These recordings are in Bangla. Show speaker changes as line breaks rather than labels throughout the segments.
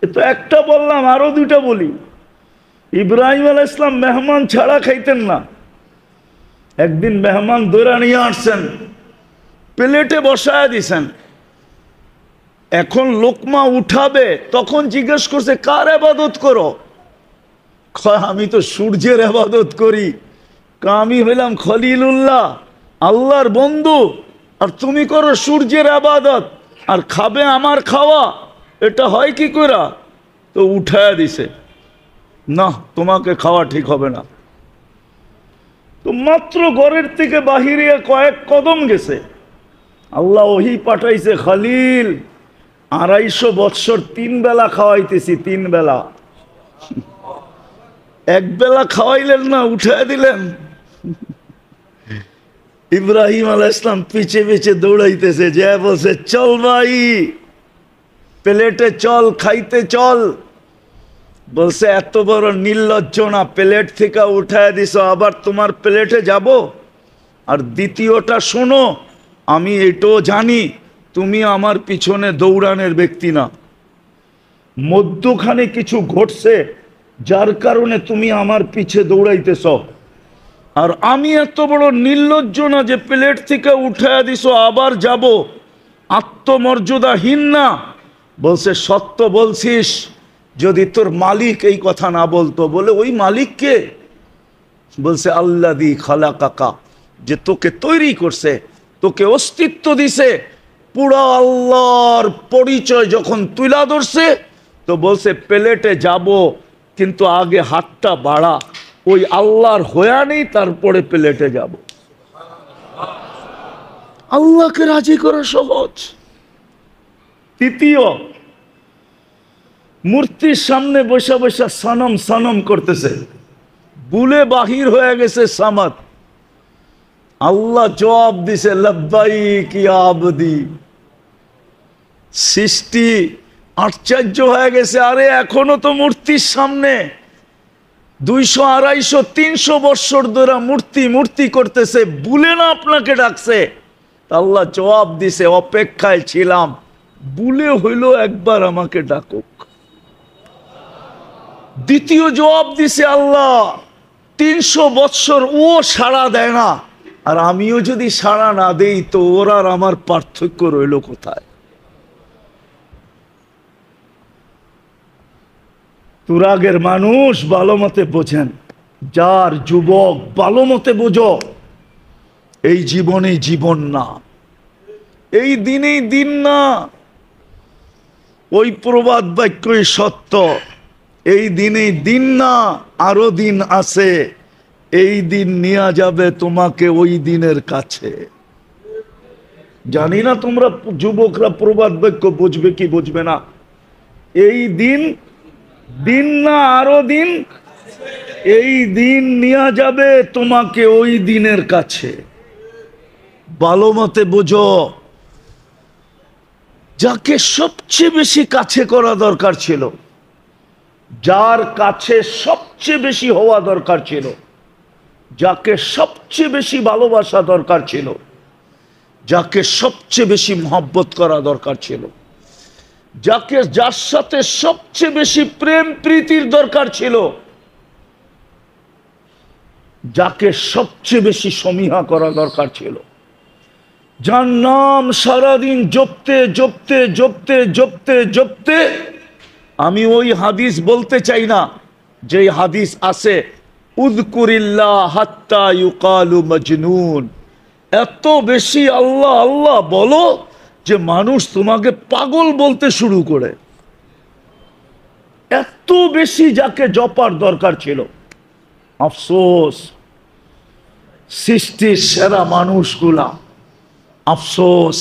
এ তো একটা বললাম, আরো দুইটা বলি। ইব্রাহিম আলাইহিস সালাম মেহমান ছাড়া খাইতেন না। একদিন মেহমান দৌড়া নিয়ে আসছেন, প্লেটে বসায় দিছেন। এখন লোকমা উঠাবে, তখন জিজ্ঞেস করছে কার ইবাদত করো? কয় আমি তো সূর্যের ইবাদত করি। আমি হইলাম খলিলুল্লাহ, আল্লাহর বন্ধু, আর তুমি করো সূর্যের ইবাদত আর খাবে আমার খাওয়া, এটা হয় কি কইরা? তো উঠায় দিছে, না তোমাকে খাওয়া ঠিক হবে না। তো মাত্র ঘরের থেকে বাহিরে কয়েক কদম গেছে, আল্লাহ ওহী পাঠাইছে, খলিল 250 বৎসর 3 বেলা খাওয়াইতেছি, 3 বেলা। এক বেলা খাওয়াইলেন না, উঠায় দিলেন। ইব্রাহিম আলাইহিস সালাম পিছে পিছে দৌড়াইতেছে, যে বলছে চল ভাই প্লেটে চল, খাইতে চল। বলছে এত বড় নির্লজ্জ না, প্লেট থেকে উঠায় দিছ, আবার তোমার প্লেটে যাব? আর দ্বিতীয়টা শোনো, আমি এটাও জানি তুমি আমার পিছনে দৌড়ানোর ব্যক্তি না। মধ্যখানে কিছু ঘটছে যার কারণে তুমি আমার পিছে দৌড়াইতেছ। আর আমি এত বড় নির্লজ্জ না যে প্লেট থেকে উঠায় দিছ আবার যাব, আত্মমর্যাদাহীন না। বলছে সত্য বলছিস, যদি তোর মালিক এই কথা না বলতো। বলে ওই মালিক কে? বলছে আল্লাযী খালাকাকা, যে তোকে তৈরি করছে, তোকে অস্তিত্ব দিছে। পুরা আল্লাহর পরিচয় যখন তুলা ধরছে, তো বলছে প্লেটে যাব, কিন্তু আগে হাতটা বাড়া, ওই আল্লাহর হয়া নেই, তারপরে প্লেটে যাব। আল্লাহকে রাজি করা সহজ। তৃতীয়, মূর্তির সামনে বসে বসে সনম সনম করতেছে, বুলে বাহির হয়ে গেছে সামাদ। আল্লাহ জবাব দিছে লব্বাইক ইয়া আবদি। সৃষ্টি আশ্চর্য হয়ে গেছে, আরে এখনো তো মূর্তির সামনে 200, 250, 300 বৎসর ধরে মূর্তি মূর্তি করতেছে, বুলে না আপনাকে ডাকছে? আল্লাহ জবাব দিছে অপেক্ষায় ছিলাম, বুলে হইল একবার আমাকে ডাকুক। দ্বিতীয় জবাব দিছে আল্লাহ, 300 বৎসর ও সাড়া দেয় না, আর আমিও যদি সাড়া না দেই তো ওর আর আমার পার্থক্য রইল কোথায়? তুরাগের মানুষ ভালো মতে বোঝেন, যার যুবক ভালো মতে বোঝো, এই জীবনেই জীবন না, এই দিনেই দিন না। ওই প্রবাদ বাক্যই সত্য, এই দিনেই দিন না, আরো দিন আছে। এই দিন নিয়ে যাবে তোমাকে ওই দিনের কাছে। জানি না তোমরা যুবকরা প্রবাদ বাক্য বুঝবে কি বুঝবে না। এই দিন দিন না, আরো দিন, এই দিন নিয়ে যাবে তোমাকে ওই দিনের কাছে। ভালো মতে বুঝো, যাকে সবচেয়ে বেশি কাছে করা দরকার ছিল, যার কাছে সবচেয়ে বেশি হওয়া দরকার ছিল, যাকে সবচেয়ে বেশি ভালোবাসা দরকার ছিল, যাকে সবচেয়ে বেশি মহব্বত করা দরকার ছিল, যার সাথে সবচেয়ে বেশি প্রেম প্রীতির দরকার ছিল, যাকে সবচেয়ে বেশি সমীহা করা দরকার ছিল, যার নাম সারাদিন জপতে জপতে জপতে জপতে জপতে, আমি ওই হাদিস বলতে চাই না যে হাদিস আছে উযকুরিল্লাহ হাত্তা ইউকালু মাজনুন, এত বেশি আল্লাহ আল্লাহ বলো যে মানুষ তোমাকে পাগল বলতে শুরু করে। এত বেশি যাকে জপার দরকার ছিল। আফসোস, সৃষ্টির সেরা মানুষগুলা, আফসোস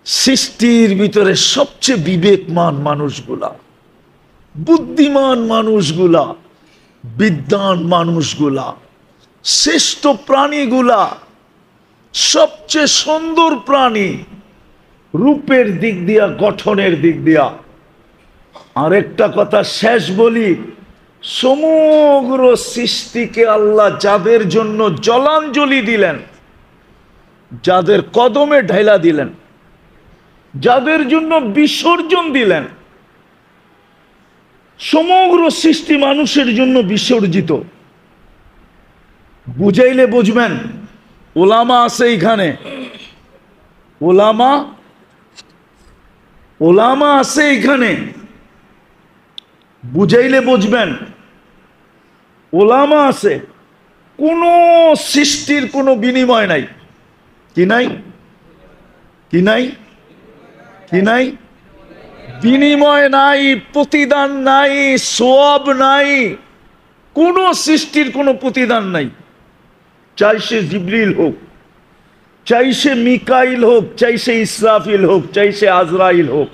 সৃষ্টির ভিতরে সবচেয়ে বিবেকমান মানুষগুলা, বুদ্ধিমান মানুষগুলা, বিদ্বান মানুষগুলা, শ্রেষ্ঠ প্রাণীগুলা, সবচেয়ে সুন্দর প্রাণী, রূপের দিক দিয়া, গঠনের দিক দিয়া। আরেকটা কথা শেষ বলি, সমগ্র সৃষ্টিকে আল্লাহ যাদের জন্য জলাঞ্জলি দিলেন, যাদের কদমে ঢাইলা দিলেন, যাদের জন্য বিসর্জন দিলেন, সমগ্র সৃষ্টি মানুষের জন্য বিসর্জিত। বুঝাইলে বুঝবেন। ওলামা আছে এখানে, ওলামা ওলামা আছে এখানে, বুঝাইলে বুঝবেন। ওলামা আছে, কোনো সৃষ্টির কোনো বিনিময় নাই। কি নাই? কি নাই? কি নাই? বিনিময় নাই, প্রতিদান নাই, সওয়াব নাই, কোনো সৃষ্টির কোনো প্রতিদান নাই। চাই সে জিবরিল হোক, চাই সে মিকাইল হোক, চাই সে ইসরাফিল হোক, চাই সে আজরাইল হোক,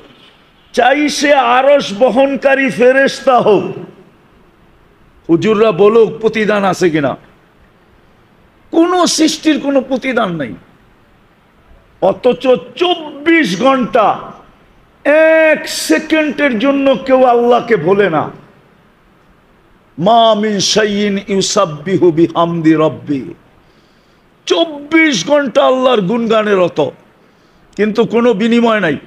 চাই সে আরশ বহনকারী ফেরেশতা হোক, হুজুররা বলুক প্রতিদান আছে কিনা? কোনো সৃষ্টির কোনো প্রতিদান নাই। অথচ 24 ঘন্টা 1 সেকেন্ডের জন্য কেউ আল্লাহকে ভোলে না। মা মিন শাইইন ইউসাব্বিহু বিহামদি রাব্বি, 24 ঘন্টা আল্লাহর গুণগানে রত, কিন্তু কোনো বিনিময় নাই।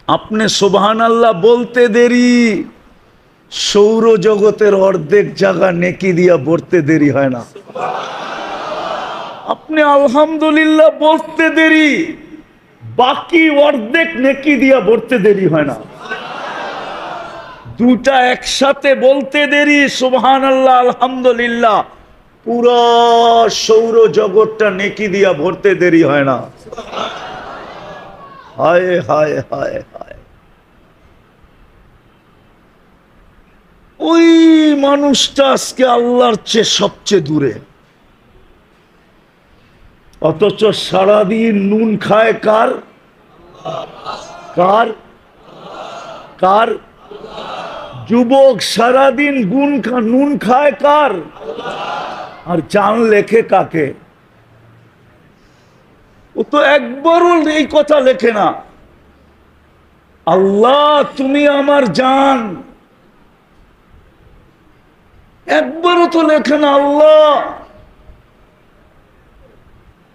আপনি সুবহানাল্লাহ বলতে দেরি, সৌরজগতের অর্ধেক জায়গা নেকি দিয়া ভরতে দেরি হয় না। আপনি আলহামদুলিল্লাহ বলতে দেরি, বাকি অর্ধেক নেকি দিয়া ভরতে দেরি হয় না। দুটা একসাথে বলতে দেরি, সুবহানাল্লাহ আলহামদুলিল্লাহ, পুরো সৌরজগৎটা নেকি দিয়া ভরতে দেরি হয় না। হায় হায় হায় হায়। ওই মানুষটা আজকে আল্লাহর চেয়ে সবচেয়ে দূরে, অথচ সারাদিন নুন খায় কার? কার? কার? যুবক সারাদিন নুন খায় কার? আর জান লেখে কাকে? ও তো একবারও এই কথা লেখে না, আল্লাহ তুমি আমার জান। একবারও তো লেখে না আল্লাহ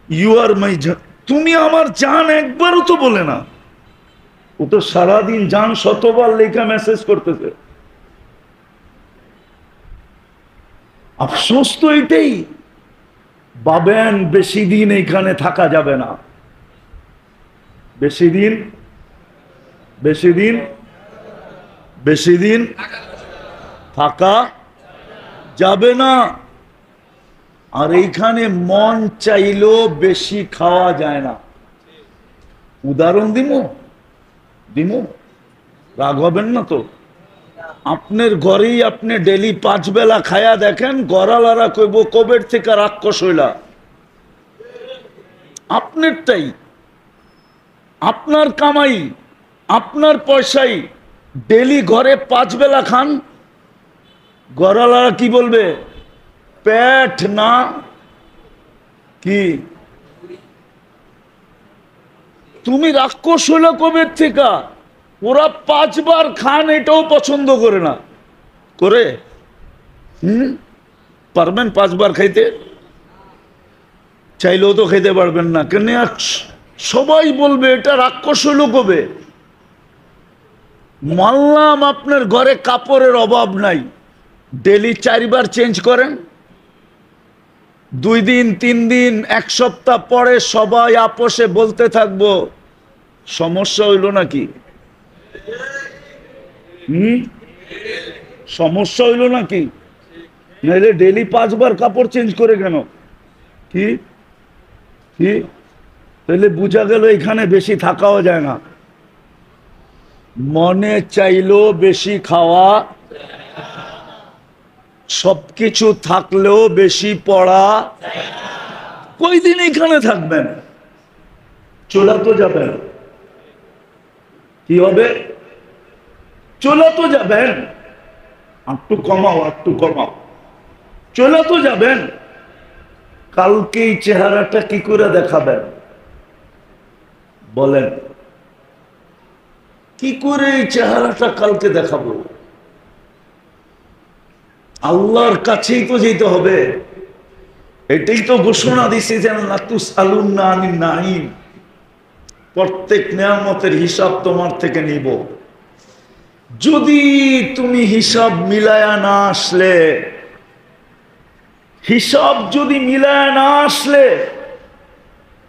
ইউ আর মাই জান, তুমি আমার জান, একবারও তো বলে না। ও তো সারাদিন জান শতবার লেখা মেসেজ করতেছে। আফসোস তো এটাই, ভাবেন বেশি দিন এখানে থাকা যাবে না। বেশি দিন বেশি দিন বেশি দিন থাকা যাবে না। আর এইখানে মন চাইলেও বেশি খাওয়া যায় না। উদাহরণ দিমু, রাগ হবেন না তো? আপনার ঘরেই আপনি ডেলি 5 বেলা খায়া দেখেন, গড়ালারা কইব কবের থেকে রাক্ষস হইলা। আপনারটাই, আপনার কামাই, আপনার পয়সাই, ডেলি ঘরে 5 বেলা খান, গড়ালারা কি বলবে? পেট না কি? তুমি রাক্ষস হইলা কবের থেকে? ওরা 5 বার খান, এটাও পছন্দ করে না। করে পারবেন 5 বার খাইতে? চাইলেও তো খেতে পারবেন না। কেন? সবাই বলবে এটা রাক্ষস হইল কবে। মানলাম আপনার ঘরে কাপড়ের অভাব নাই, ডেলি 4 বার চেঞ্জ করেন, 2 দিন 3 দিন 1 সপ্তাহ পরে সবাই আপোষে বলতে থাকবো সমস্যা হইল নাকি? সমস্যা হইল নাকি? নাহলে ডেলি 5 বার কাপড় চেঞ্জ করে কেন? কি কি? তাহলে বোঝা গেল এখানে বেশি থাকাও যায় না। মনে চাইলেও বেশি খাওয়া, সবকিছু থাকলেও বেশি পড়া। কয়দিন এখানে থাকবেন? চলে তো যাবেন। কি হবে? চলে তো যাবেন। একটু কমাও, একটু কমাও, চলে তো যাবেন। কালকে এই চেহারাটা কি করে দেখাবেন বলেন? কি করে এই চেহারাটা কালকে দেখাবো? আল্লাহর কাছেই তো যেতে হবে। এটাই তো ঘোষণা দিছে যে লাতুসআলুন্না আনিন নাঈম, প্রত্যেক নিয়ামতের হিসাব তোমার থেকে নিব। যদি তুমি হিসাব মিলায়া না আসলে, হিসাব যদি মিলায়া না আসলে,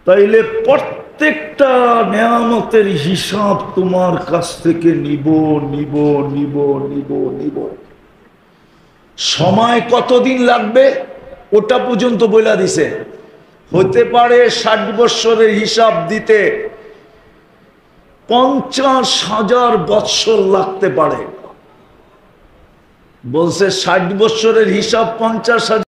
তাইলে প্রত্যেকটা নেয়ামতের হিসাব তোমার কাছ থেকে নিব নিব নিব নিব নিব। সময় কতদিন লাগবে ওটা পর্যন্ত বলে দিছে। হতে পারে 60 বৎসরের হিসাব দিতে 50,000 বৎসর লাগতে পারে। বলছে 60 বৎসরের হিসাব 50,000